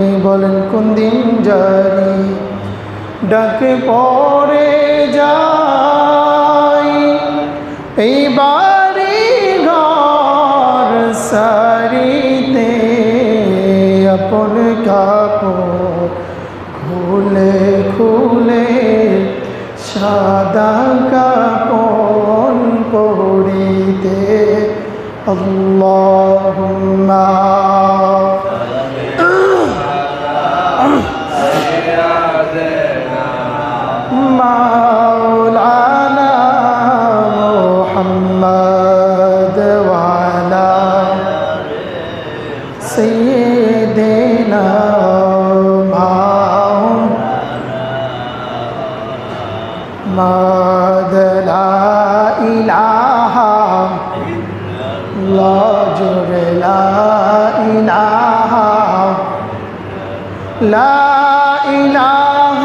বলেন কোন দিন জারি ডাকে পড়ে যাই এই বাড়ি ঘর সারিতে আপন কাপড় খুলে খুলে সাদা কাপড় পরিতে আল্লাহুম্মা مولانا محمد وعلى سيدنا محمد لا إله إلا الله لا إله لا إله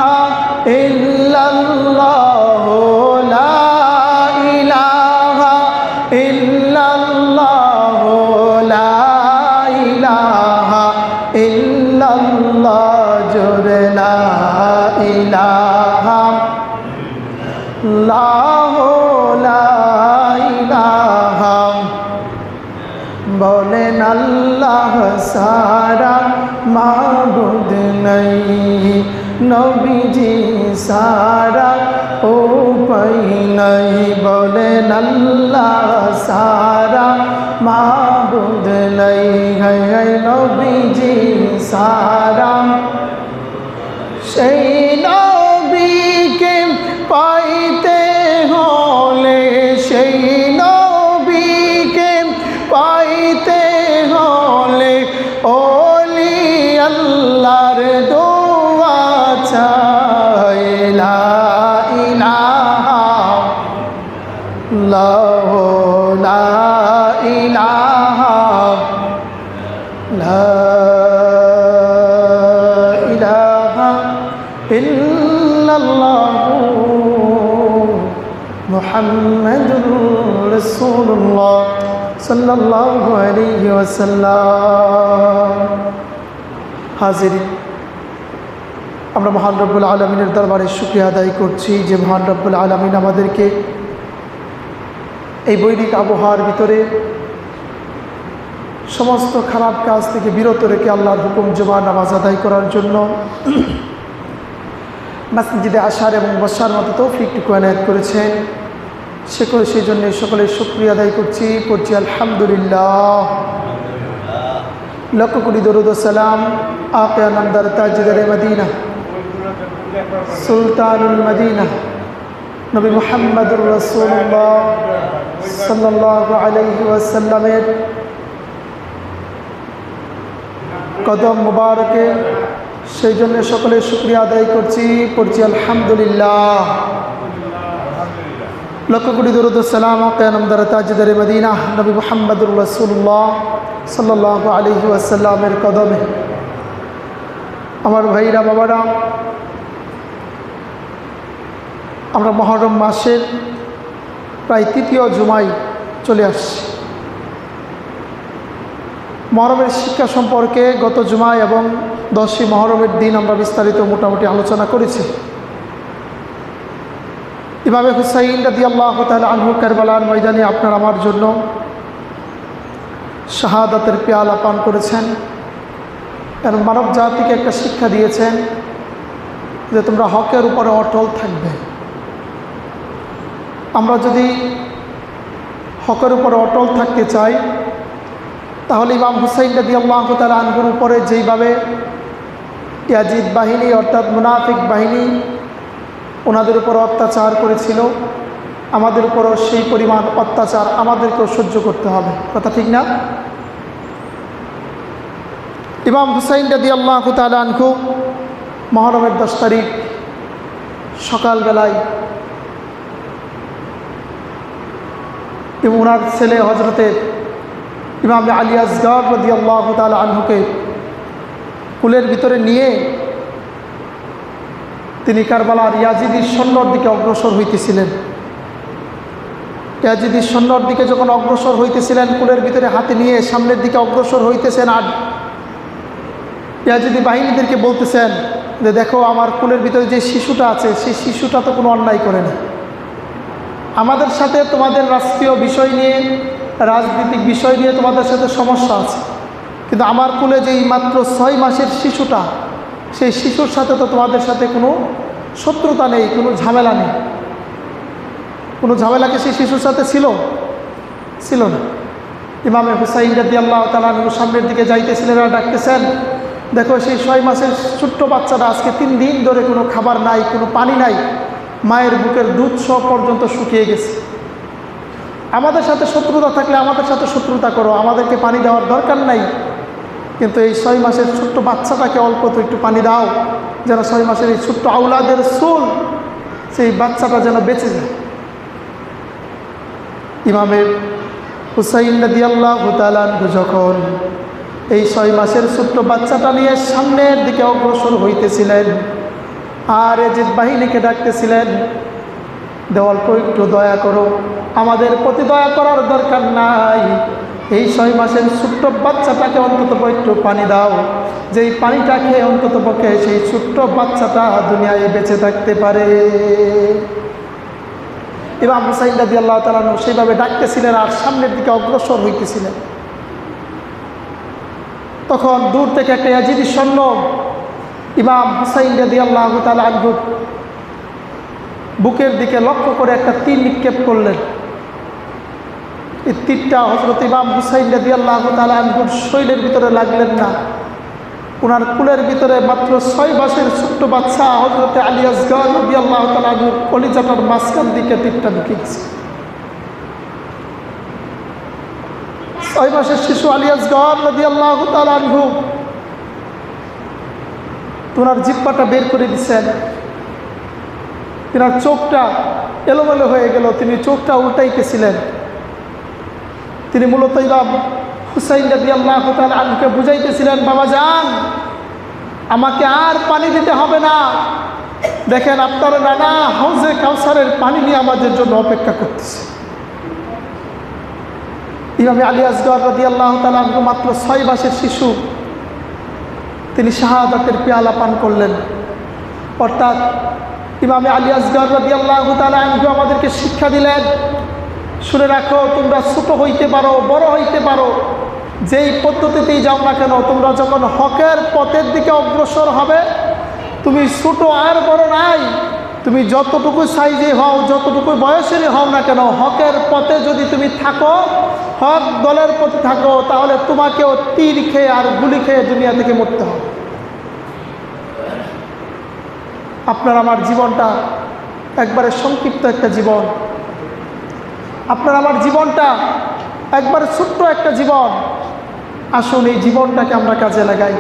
إلا الله لا إله إلا الله لا إله إلا الله جل لا إله الله لا إله বলেন আল্লাহ সারা মাবুদ নাই নবীজি সারা উপায় নাই বলেন আল্লাহ সারা মাবুদ নাই হায় নবীজি সারা সেই নবীকে পাইতে হলে সেই নবীকে পাইতে হলে ওলি আল্লাহর দোয়া চাই লা ইলাহা ইল্লাল্লাহ লা ইলাহা লা ইলাহা ইল্লাল্লাহ মুহাম্মাদুর রাসূলুল্লাহ সাল্লাল্লাহু আলাইহি ওয়াসাল্লাম। হাজিরিন, আমরা মহান রব্বুল আলামিনের দরবারে শুকরিয়া আদায় করছি যে মহান রব্বুল আলামিন আমাদেরকে এই বৈরিক আবহাওয়ার ভিতরে সমস্ত খারাপ কাজ থেকে বিরত রেখে আল্লাহর হুকুম জুমা নামাজ আদায় করার জন্য মসজিদে আসার এবং বসার মতো তৌফিকটুকু এনায়েত করেছেন। সেই জন্য সকলের শুকরিয়া আদায় করছি আলহামদুলিল্লাহ। লক্ষ কোটি দরুদ ও সালাম আকে নামদার তাজদারে মদিনা সুলতানুল মদিনা নবী মুহাম্মদুর রাসূলুল্লাহ সাল্লাল্লাহু আলাইহি ওয়াসাল্লামের কদম মুবারকে সেই জন্য সকলের শুকরিয়া আদায় করছি আলহামদুলিল্লাহ। লক্ষ কোটি দরুদ ও সালাম আকে নামদার তাজদারে মদিনা নবী মুহাম্মদুর রাসূলুল্লাহ সাল্লাল্লাহু আলাইহি ওয়াসাল্লামের কদমে। আমার ভাইরা বাবারা, আমরা মুহররম মাসের প্রায় তৃতীয় জুমায় চলে আসছি। মুহররমের শিক্ষা সম্পর্কে গত জুমায় এবং 10ই মুহররমের দিন আমরা বিস্তারিত মোটামুটি আলোচনা করেছি। ইমামে হুসাইন রাদিয়াল্লাহু তাআলা আনহু কারবালার ময়দানে আপনার আমার জন্য শাহাদাতের পেয়ালা পান করেছেন এবং মানব জাতিকে একটা শিক্ষা দিয়েছেন যে তোমরা হকের উপরে অটল থাকবে। আমরা যদি হকের উপরে অটল থাকতে চাই তাহলে ইমাম হুসাইন রাদিয়াল্লাহু তাআলা আনহুর উপরে যেইভাবে ইয়াজিদ বাহিনী অর্থাৎ মুনাফিক বাহিনী ওনাদের উপর অত্যাচার করেছিল, আমাদের উপরও সেই পরিমাণ অত্যাচার আমাদেরকেও সহ্য করতে হবে। কথা ঠিক না? ইমাম হুসাইন রাদিয়াল্লাহু তাআলা আনহু মুহররমের 10 তারিখ সকালবেলায় ওনার ছেলে হজরতে ইমাম আলী আসগর রাদিয়াল্লাহু তাআলা আনহুকে কুলের ভিতরে নিয়ে তিনি কারবালার ইয়াজিদির সৈন্যর দিকে অগ্রসর হইতেছিলেন। ইয়াজিদি সৈন্যর দিকে যখন অগ্রসর হইতেছিলেন, কুলের ভিতরে হাতে নিয়ে সামনের দিকে অগ্রসর হইতেছেন, আর ইয়াজিদি বাহিনীদেরকে বলতেছেন যে দেখো আমার কুলের ভিতরে যে শিশুটা আছে সেই শিশুটা তো কোনো অন্যায় করে না, আমাদের সাথে তোমাদের রাষ্ট্রীয় বিষয় নিয়ে রাজনৈতিক বিষয় নিয়ে তোমাদের সাথে সমস্যা আছে, কিন্তু আমার কুলে যেই মাত্র 6 মাসের শিশুটা সেই শিশুর সাথে তো তোমাদের সাথে কোনো শত্রুতা নেই, কোনো ঝামেলা নেই। কোনো ঝামেলাকে সেই শিশুর সাথে ছিল না। ইমামে হুসাইন রাদিয়াল্লাহু তাআলা আনহু সামনের দিকে যাইতেছিলেন আর ডাকতেছেন, দেখো সেই 6 মাসের ছোট্ট বাচ্চাটা আজকে 3 দিন ধরে কোনো খাবার নাই, কোনো পানি নাই, মায়ের বুকের দুধ সব পর্যন্ত শুকিয়ে গেছে। আমাদের সাথে শত্রুতা থাকলে আমাদের সাথে শত্রুতা করো, আমাদেরকে পানি দেওয়ার দরকার নাই, কিন্তু এই 6 মাসের ছোট্ট বাচ্চাটাকে অল্প তো একটু পানি দাও, যেন 6 মাসের এই ছোট্ট আউলাদের সুল সেই বাচ্চাটা যেন বেঁচে যায়। ইমামে হুসাইন রাদিয়াল্লাহু তাআলা আনহু যখন এই 6 মাসের ছোট্ট বাচ্চাটা নিয়ে সামনের দিকে অগ্রসর হইতেছিলেন আর ইয়াজিদ বাহিনীকে ডাকতেছিলেন, দেওয়ালকে একটু দয়া করো, আমাদের প্রতি দয়া করার দরকার নাই, এই 6 মাসের ছোট্ট বাচ্চাটাকে অন্তত একটু পানি দাও, যেই পানিটা খেয়ে অন্তত পক্ষে সেই ছোট্ট বাচ্চাটা দুনিয়ায় বেঁচে থাকতে পারে। ইমাম হুসাইন রাদিয়াল্লাহু তাআলা আনহু সেইভাবে ডাকতেছিলেন আর সামনের দিকে অগ্রসর হইতেছিলেন। তখন দূর থেকে একটা ইয়াজিদি সৈন্য ইমাম হুসাইন রাদিয়াল্লাহু তাআলা আনহু বুকের দিকে লক্ষ্য করে একটা তীর নিক্ষেপ করলেন। এই তীরটা হযরত ইমাম হুসাইন রাদিয়াল্লাহু তাআলা আনহুর শরীরের ভিতরে লাগলেন না, ওনার কুলের ভিতরে মাত্র 6 মাসের ছোট্ট বাচ্চা হযরত আলী আসগর রাদিয়াল্লাহু তাআলা আনহুর কলিজাটার মাঝখান দিকে তীরটা ঢুকে গেছে। 6 মাসের শিশু আলী আসগর রাদিয়াল্লাহু তাআলা আনহু ওনার জিহ্বাটা বের করে দিচ্ছেন, তিনার চোখটা এলোমেলো হয়ে গেল, তিনি চোখটা উল্টাইতেছিলেন। তিনি মূলত ইমাম হুসাইন রাদিয়াল্লাহু তাআলা আনহুকে বুঝাইতেছিলেন, বাবা যান, আমাকে আর পানি দিতে হবে না, দেখেন আপনার নানা হাউজে কাউসারের পানি নিয়ে আমাদের জন্য অপেক্ষা করতেছে। ইমাম আলী আসগর রাদিয়াল্লাহু তাআলা আনহু মাত্র 6 মাসের শিশু, তিনি শাহাদাতের পেয়ালা পান করলেন। অর্থাৎ ইমাম আলী আসগর রাদিয়াল্লাহু তাআলা আনহু আমাদেরকে শিক্ষা দিলেন, শুনে রাখো, তোমরা ছোট হইতে পারো, বড় হইতে পারো, যেই পদ্ধতিতেই যাও না কেন, তোমরা যখন হকের পথের দিকে অগ্রসর হবে, তুমি ছোট আর বড় নাই, তুমি যতটুকু সাইজে হও, যতটুকু বয়সেরই হও না কেন, হকের পথে যদি তুমি থাকো, হক দলের প্রতি থাকো, তাহলে তোমাকেও তীর খেয়ে আর গুলি খেয়ে দুনিয়া থেকে মরতে হবে। আপনার আমার জীবনটা একবারে সংক্ষিপ্ত একটা জীবন, আপনার আমার জীবনটা একবারে ছোট্ট একটা জীবন। আসুন এই জীবনটাকে আমরা কাজে লাগাই।